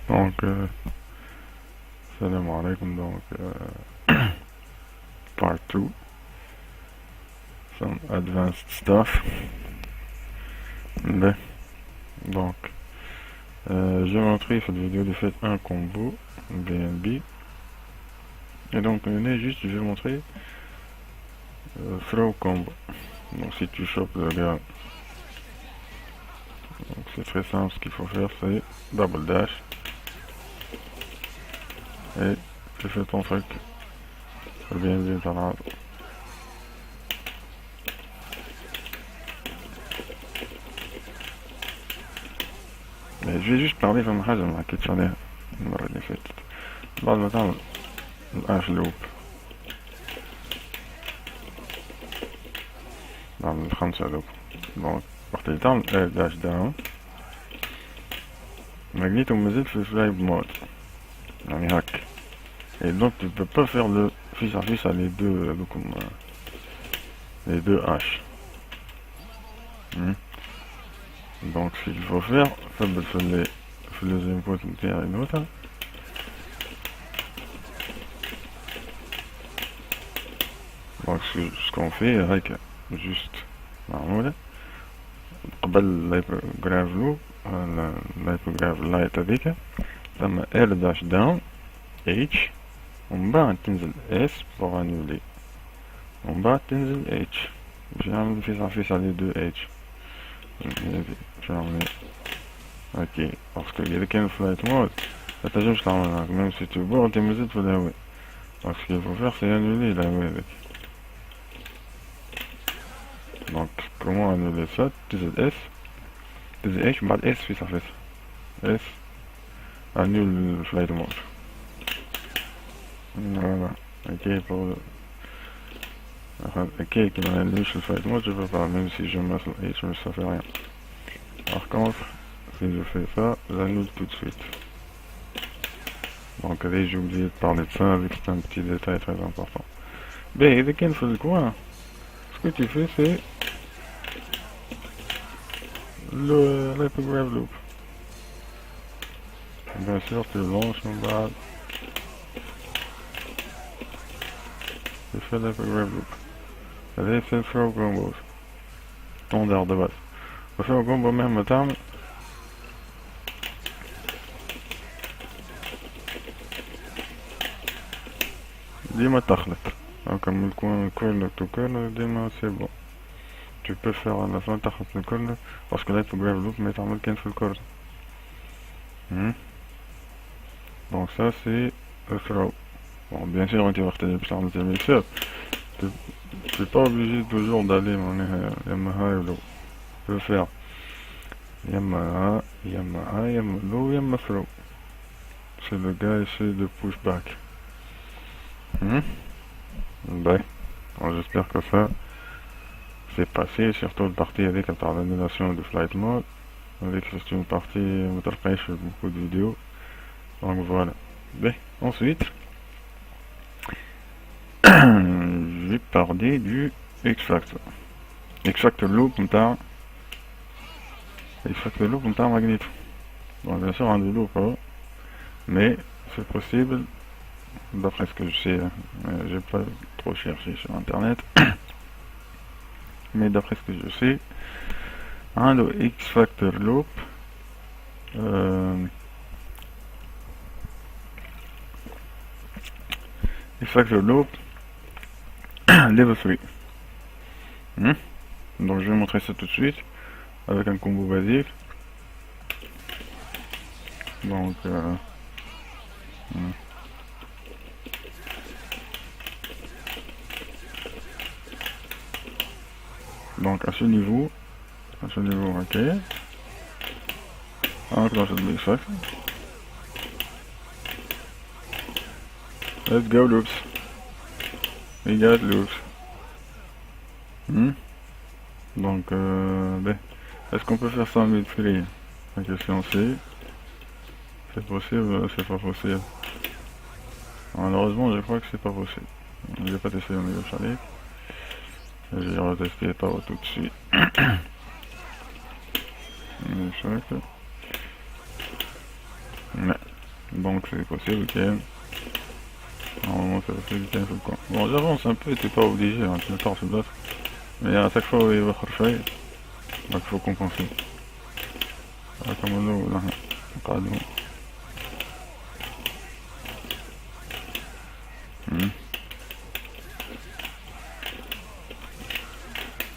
Donc, salam alaikum, donc, part 2, some advanced stuff. Mais, donc, j'ai montré cette vidéo de fait un combo BNB. Et donc, juste, je vais montrer throw combo. Donc, si tu chopes le gars, c'est très simple, ce qu'il faut faire, c'est double dash. Et tu fais ton truc. BNB dans la... Mais je vais juste parler de حاجة ما حكيتش عليها المرة اللي فاتت. بعد ما تعمل الأش لوب تعمل الخمسة لوب، دونك وقت اللي تعمل اير داش داون ماجنيتو مازال في الفلايب مود، يعني هاك. Et donc tu peux pas faire le fils à fils à les deux H. Donc ce qu'il faut faire, c'est le deuxième point qui est une autre. Donc ce qu'on fait avec juste معمولة قبل اللايبوغراف لوب، اللايبوغراف لايت هذيك ثم ال داش داون H، ومن بعد تنزل S pour annuler، ومن بعد تنزل H باش نعمل فيس على دو H. باش نعمل هاكي باسكو إذا كان فلايت مود متنجمش تعمل هاك، ميم سي تو بور انت مازلت في الهواء. باسكو كيف فيغ سي انولي الهواء هذاك. دونك كومون انولي سا، تنزل S تنزل H، من بعد S فيس على فيس S annule flight mode. Voilà, ok, ok, qui m'annule le flight mode, je peux pas, même si je me H, ça fait rien. Par contre, si je fais ça, j'annule tout de suite. Donc allez, j'ai oublié de parler de ça, avec c'est un petit détail très important. Ben, dès qu'il fait le coin, ce que tu fais, c'est le hypergraph loop. Bien sûr, tu lances en bas. Je fais l'hypergraph loop. Allez, c'est le throw combo. Standard de base. Le throw combo même terme. ديما تخلط. comme le corner to corner, ديما c'est bon. Tu peux faire à la fin تخلط le corner parce que là il faut grave loop mais تعمل كان في الكورنر. Donc ça c'est le throw. Bon, bien sûr, tu vas faire tes mixeurs. Tu n'es pas obligé toujours d'aller Yamaha et Low. Tu peux faire Yamaha, Low, Yamaha throw. C'est le gars ici de pushback. Ben, j'espère que ça c'est passé, surtout le partie avec l'annulation de flight mode. Avec c'est une partie je beaucoup de vidéos. Donc voilà. Ben, ensuite. Je vais parler du X-Factor. X-Factor loop نتاع X-Factor loop نتاع Magneto. Bon, bien sûr, un de loop, mais c'est possible, d'après ce que je sais, j'ai pas trop cherché sur internet, mais d'après ce que je sais, un de X-Factor loop, X-Factor loop, level 3. Donc je vais montrer ça tout de suite avec un combo basique. Donc donc à ce niveau, ok. Enclenche le Big Factor. Let's go loops. We got loops. Donc ben, est-ce qu'on peut faire ça en mid-free? La question c'est possible, c'est pas possible. Malheureusement je crois que c'est pas possible. Je vais pas tester au milieu Charlie. Je vais retester par tout de suite. Mais Donc c'est possible que normalement c'est possible qu'il y ait un coin. Bon, j'avance un peu, t'es pas obligé, hein, tu me torches le d'autres. Mais à chaque fois il va faire donc il faut compenser. Comme nous là, قاعدين.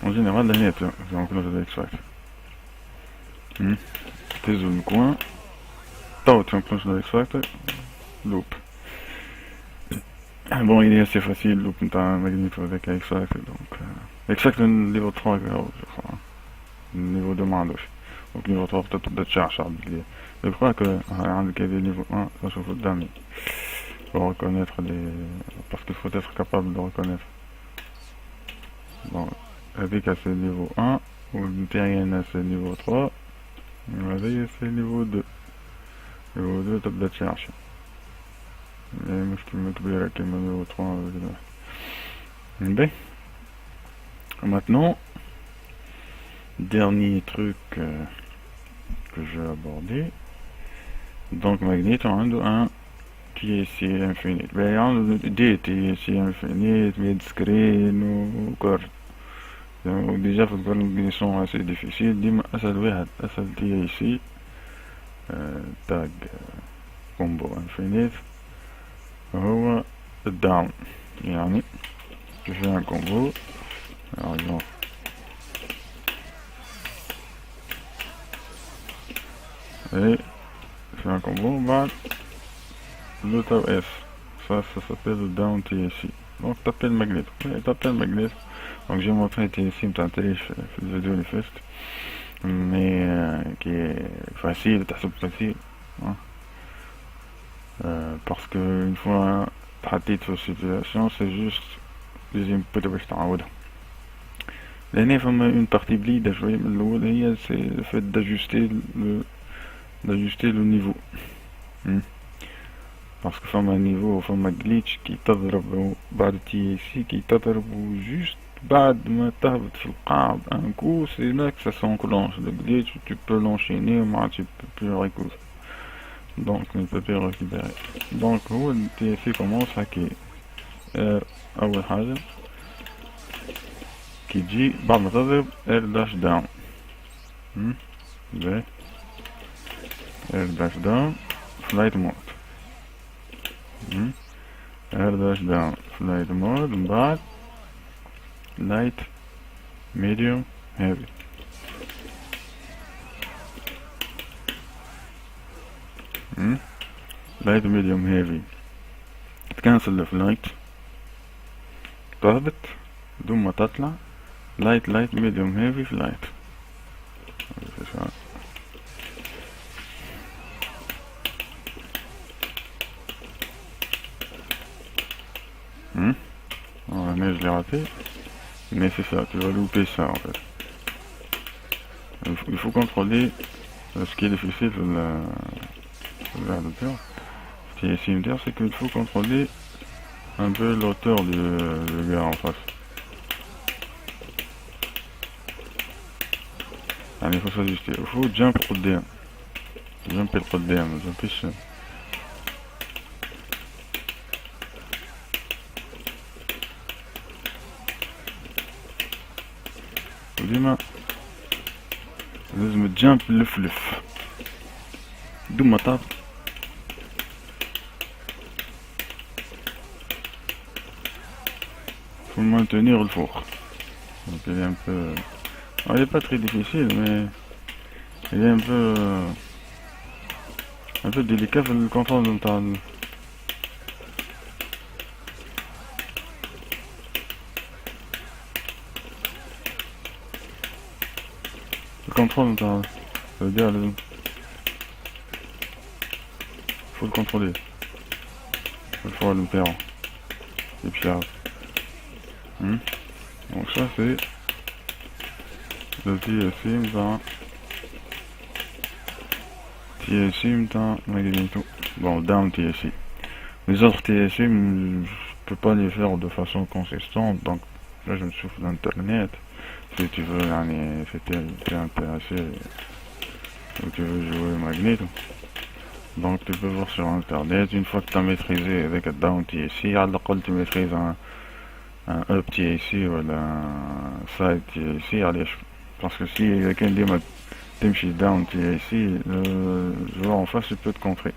En général la net, c'est encore de l'extract. T'es le coin, t'as tu enclenches de l'extract, loop. Bon, il est assez facile, loop t'as un magnéto avec extract, donc extract le niveau 3 je crois. Le niveau 2 ما عندوش. Donc niveau 3 peut-être تبدا تشعشع باللي. Je crois que عندك هذا niveau 1 ça chauffe le dernier. Pour reconnaître les... parce qu'il faut être capable de reconnaître. Bon, avec c'est niveau 1, ou le terrien c'est niveau 3, avec c'est niveau 2. Niveau 2 تبدا تشعشع. مشكلة كبيرة كيما niveau 3 bien. Maintenant, dernier truc que je vais aborder. Donc magnéto عنده un TSC infinite. Ben عنده des TSC infinite, mid screen و كارت. وديجا في الكارت sont assez difficiles. ديما أسهل واحد أسهل TSC تاج كومبو infinite هو الداون. يعني tu fais un combo par exemple et c'est un combo بعد le tab S, ça s'appelle le down TSC. Donc t'appelles magnet, t'appelles magnet. Donc j'ai montré TSC m't'intéresse في الفيديو اللي فات, mais qui est facile, تحسب facile, hein. Parce que une fois تحطيت في السيتواسيون c'est juste لازم باش تعاودها. لهنا فما une partie بليدة شوية من الأول, هي c'est le fait d'ajuster le niveau. Parce que فما niveau فما glitch كي تضرب بعد تي سي كي تضرب juste بعد ما تهبط في القاع un coup, c'est là que ça s'enclenche le glitch, tu peux l'enchaîner mais tu peux plus le récupérer. Donc tu ne peux plus le récupérer. Donc هو ال TSC commence هكا. أول حاجة كي تجي بعد ما تضرب R dash down. باهي R dash down flight mode. R dash down flight mode من بعد light medium heavy. light medium heavy تكنسل الفلايت تهبط بدون ما تطلع light medium heavy flight. هنا je l'ai raté, mais c'est ça, tu vas louper ça en fait. Il faut contrôler ce qui est difficile sur le c'est qu'il faut contrôler un peu l'auteur du gars en face. Allez, il faut s'ajuster, il faut jump قدام, jump لقدام, ما جمبيش. وديما لازم تجامب لف بدون ما تهبط. faut maintenir le four. Donc il est un peu... Alors, il est pas très difficile, mais il est un peu délicat في الكونترول نتاع الكونترول نتاع الجهاز. لازم faut le contrôler. Il faut le faire. Et puis là. Donc ça c'est le TSC dans Magneto. Bon, down TSC. Les autres TSC, je peux pas les faire de façon consistante, donc là je me souffle d'internet. Si tu veux, si t'es intéressé ou tu veux jouer Magneto. Donc tu peux voir sur internet, une fois que tu as maîtrisé avec un down TSC, à l'école tu maîtrises un up TSC ou un side TSC, allez, parce que si quelqu'un dit تمشي down TSC, الجوار en face il peut te contrer.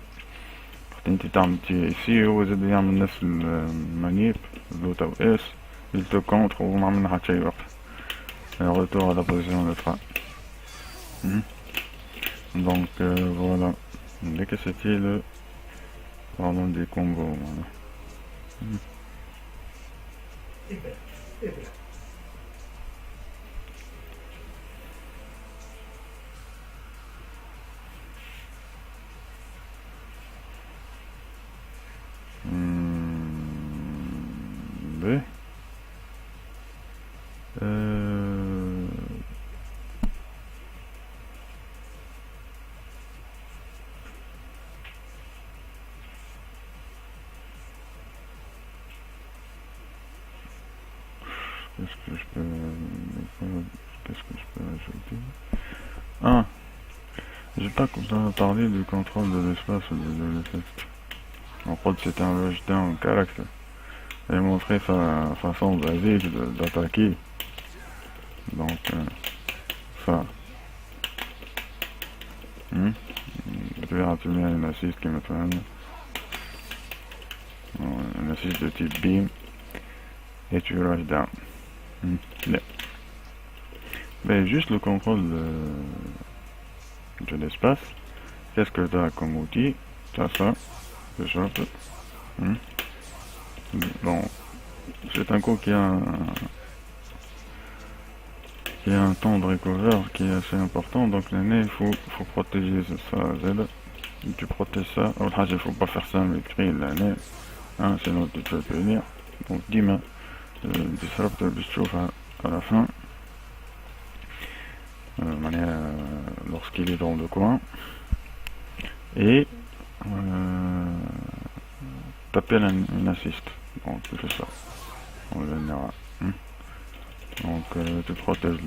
انت تعمل TSC هو زاد يعمل نفس المانيب لوت او اس il te contre وما عملنا حتى شي وقت. Retour à la position de frein. Donc voilà. Dès que c'était le pardon des combos. Voilà. B. Qu'est-ce que je peux ajouter? Ah, j'ai pas parlé du contrôle de l'espace de l'effect. En fait, c'était un rushdown caractère. Et montrer sa façon basique d'attaquer. Donc, ça. Tu verras, tu mets une assist qui me fait une assist de type beam. Et tu rush down. Mais juste le contrôle de l'espace. Qu'est-ce que tu as comme outil? Tu as ça, le shop. Bon, c'est un coup qui a un temps de recover qui est assez important, donc l'année il faut protéger ça Z. Tu protèges ça. Il faut pas faire ça avec l'année, sinon tu peux venir. Donc dis-moi, le disruptor à la fin. Lorsqu'il est dans le coin et t'appelles une assist, donc tu fais ça en général. Donc tu protèges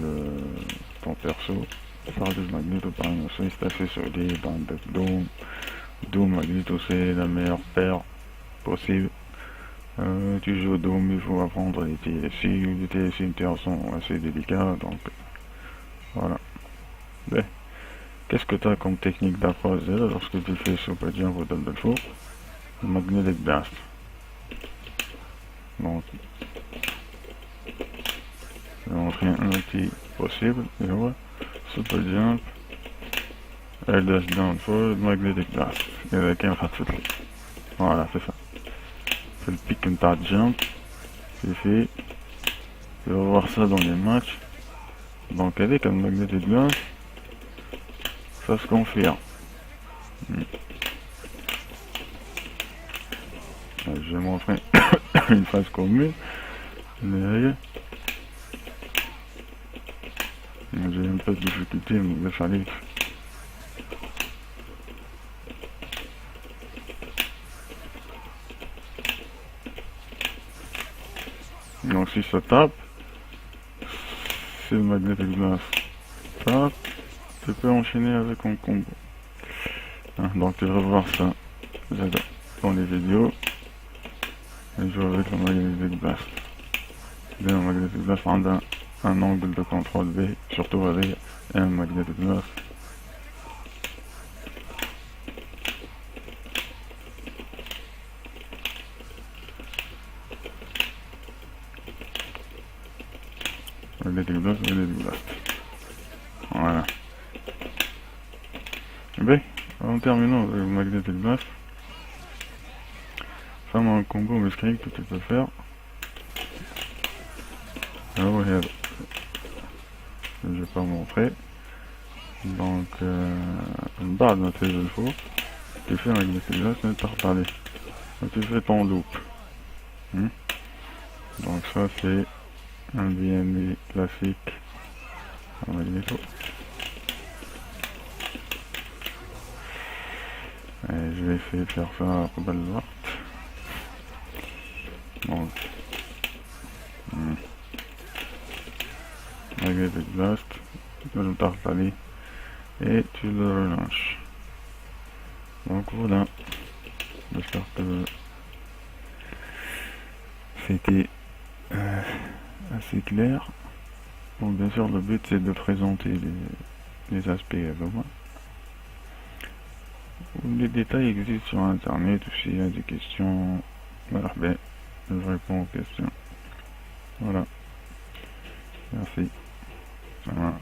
ton perso par des magnétos par une assist assez solide, Doom magnéto c'est la meilleure paire possible. Tu joues Doom, il faut apprendre les TSC, les TSC sont assez délicats, donc voilà. Ben, qu'est-ce que tu as comme technique d'approche lorsque tu fais super jump ou double four? Magnetic blast. Donc, je vais montrer un outil possible. Et voilà, super jump, air dash down forward, magnetic blast. Et avec un rat. Voilà, c'est ça. C'est le pick and tap jump. C'est fait. Tu vas voir ça dans les matchs. Donc avec un magnetic blast, ça se confirme. Je vais montrer une phase commune. Mais j'ai un peu de difficulté, mais il fallait. Donc si ça tape, si le magnetic blast tape, tu peux enchaîner avec un combo. Donc tu vas voir ça dans les vidéos. Et joue avec le magnetic blast. Le magnetic blast prend un angle de contrôle B, surtout avec un magnetic blast. Magnetic blast. Voilà. B, en terminant avec le magnetic blast, un combo muscling que tu peux faire. Overhead, je vais pas montrer. Donc une barre de notre table four, tu fais un magnetic blast et t'as reparlé. Donc tu fais ton loop. Donc ça c'est un BNB classique en magnéto. Et je vais essayer de faire ça à Rebel Vart. Donc magnetic blast, tu le tartali et tu le relâches. Donc voilà, j'espère que c'était assez clair. Bon, bien sûr, le but c'est de présenter les aspects globaux. Les détails existent sur internet, ou s'il y a des questions, voilà, ben, je réponds aux questions. Voilà, merci. Voilà.